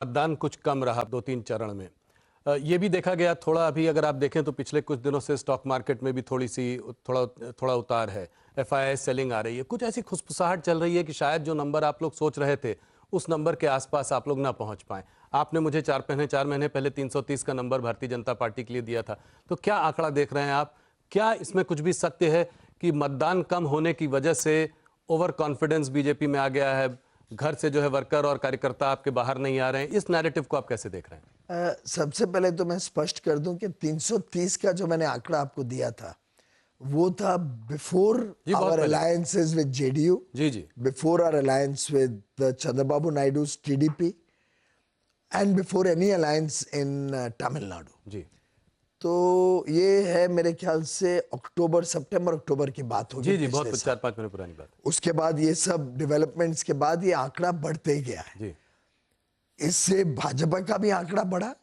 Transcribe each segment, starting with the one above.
मतदान कुछ कम रहा 2-3 चरण में। ये भी देखा गया थोड़ा, अभी अगर आप देखें तो पिछले कुछ दिनों से स्टॉक मार्केट में भी थोड़ा उतार है, एफआईआई सेलिंग आ रही है, कुछ ऐसी खुसफुसाहट चल रही है कि शायद जो नंबर आप लोग सोच रहे थे उस नंबर के आसपास आप लोग ना पहुंच पाए। आपने मुझे 4 महीने पहले 330 का नंबर भारतीय जनता पार्टी के लिए दिया था, तो क्या आंकड़ा देख रहे हैं आप? क्या इसमें कुछ भी सत्य है कि मतदान कम होने की वजह से ओवर कॉन्फिडेंस बीजेपी में आ गया है, घर से जो है वर्कर और कार्यकर्ता आपके बाहर नहीं आ रहे हैं? इस नैरेटिव को आप कैसे देख रहे हैं? सबसे पहले तो मैं स्पष्ट कर दूं कि 330 का जो मैंने आंकड़ा आपको दिया था वो था before our alliances with JDU, जी, before our alliance with Chandrababu Naidu's TDP and before any alliance in Tamil Nadu. जी तो ये है मेरे ख्याल से सितंबर अक्टूबर की बात होगी। जी, बहुत 4-5 महीने पुरानी बात। उसके बाद ये सब डेवलपमेंट्स के बाद ये आंकड़ा बढ़ते ही गया है जी। इससे भाजपा का भी आंकड़ा बढ़ा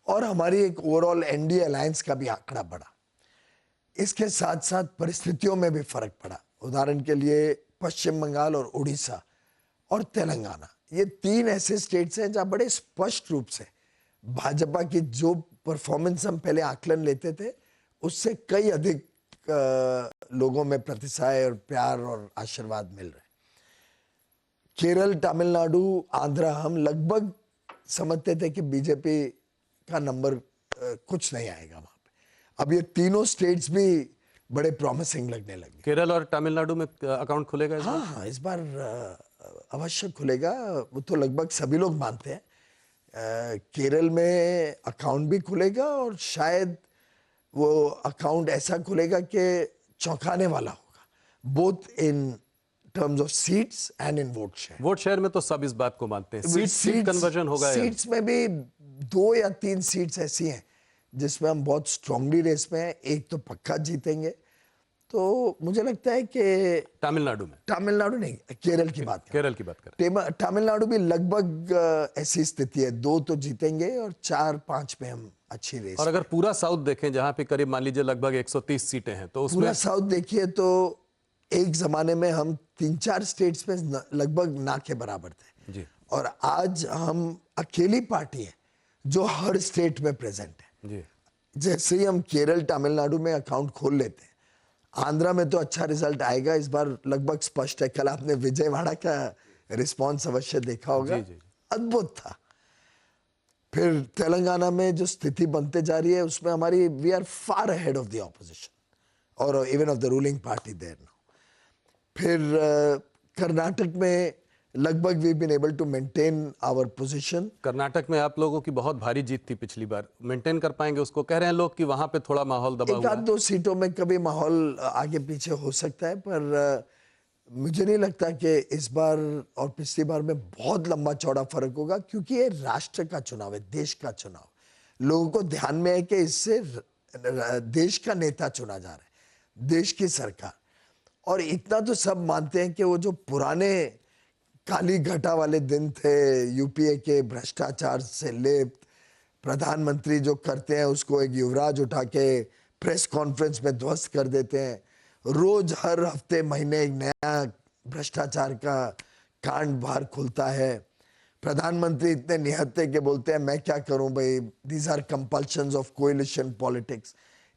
और हमारी एक ओवरऑल एनडीए अलायंस का भी आंकड़ा बढ़ा। इसके साथ साथ परिस्थितियों में भी फर्क पड़ा। उदाहरण के लिए पश्चिम बंगाल और उड़ीसा और तेलंगाना, ये 3 ऐसे स्टेट्स हैं जहां बड़े स्पष्ट रूप से भाजपा की जो परफॉर्मेंस हम पहले आकलन लेते थे उससे कई अधिक लोगों में प्रतिसाय और प्यार और आशीर्वाद मिल रहे। केरल, तमिलनाडु, आंध्रा, हम लगभग समझते थे कि बीजेपी का नंबर कुछ नहीं आएगा वहां पे। अब ये तीनों स्टेट्स भी बड़े प्रॉमिसिंग लगने लगे। केरल और तमिलनाडु में अकाउंट खुलेगा इस बार? हाँ, इस बार अवश्य खुलेगा, वो तो लगभग सभी लोग मानते हैं। केरल में अकाउंट भी खुलेगा और शायद वो अकाउंट ऐसा खुलेगा कि चौंकाने वाला होगा, both in terms of seats and in vote share. Vote share में तो सब इस बात को मानते हैं, सीट कन्वर्जन होगा। सीट्स में भी 2 या 3 सीट्स ऐसी हैं जिसमें हम बहुत स्ट्रांगली रेस में हैं, एक तो पक्का जीतेंगे। तो मुझे लगता है कि तमिलनाडु नहीं, केरल की बात करें। तमिलनाडु भी लगभग ऐसी स्थिति है, 2 तो जीतेंगे और 4-5 में हम अच्छी रेस। और अगर पूरा साउथ देखें जहां पे करीब मान लीजिए लगभग 130 सीटें हैं, तो उसमें पूरा साउथ देखिए तो एक जमाने में हम 3-4 स्टेट्स में लगभग ना के बराबर थे जी। और आज हम अकेली पार्टी है जो हर स्टेट में प्रेजेंट है जी। जैसे ही हम केरल, तमिलनाडु में अकाउंट खोल लेते हैं, आंध्रा में तो अच्छा रिजल्ट आएगा इस बार, लगभग स्पष्ट है। कल आपने विजयवाड़ा का रिस्पांस अवश्य देखा होगा, अद्भुत था। फिर तेलंगाना में जो स्थिति बनते जा रही है उसमें हमारी we are far ahead of the opposition और even of the ruling party there now. फिर कर्नाटक में लगभग we been able to maintain our position. Karnataka में आप लोगों की बहुत भारी जीत थी पिछली बार, मेंटेन कर पाएंगे उसको? कह रहे हैं लोग कि वहां पे थोड़ा माहौल दबा हुआ है। 1-2 सीटों में कभी माहौल आगे पीछे हो सकता है, पर मुझे नहीं लगता कि इस बार और पिछली बार में बहुत लंबा चौड़ा फर्क होगा, क्योंकि ये राष्ट्र का चुनाव है, देश का चुनाव। लोगों को ध्यान में है कि इससे देश का नेता चुना जा रहा है, देश की सरकार। और इतना तो सब मानते हैं कि वो जो पुराने काली घटा वाले दिन थे, यूपीए के भ्रष्टाचार से लेप्त प्रधानमंत्री जो करते हैं उसको एक युवराज उठा के प्रेस कॉन्फ्रेंस में ध्वस्त कर देते हैं, रोज हर हफ्ते महीने एक नया भ्रष्टाचार का कांड बाहर खुलता है। प्रधानमंत्री इतने निहत्थे के बोलते हैं मैं क्या करूं भाई, these are compulsions of coalition politics.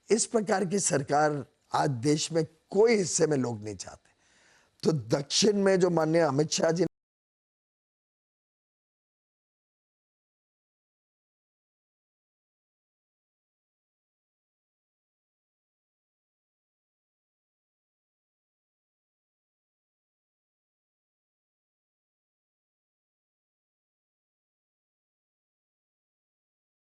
इस प्रकार की सरकार आज देश में कोई हिस्से में लोग नहीं चाहते। तो दक्षिण में जो माननीय अमित शाह जी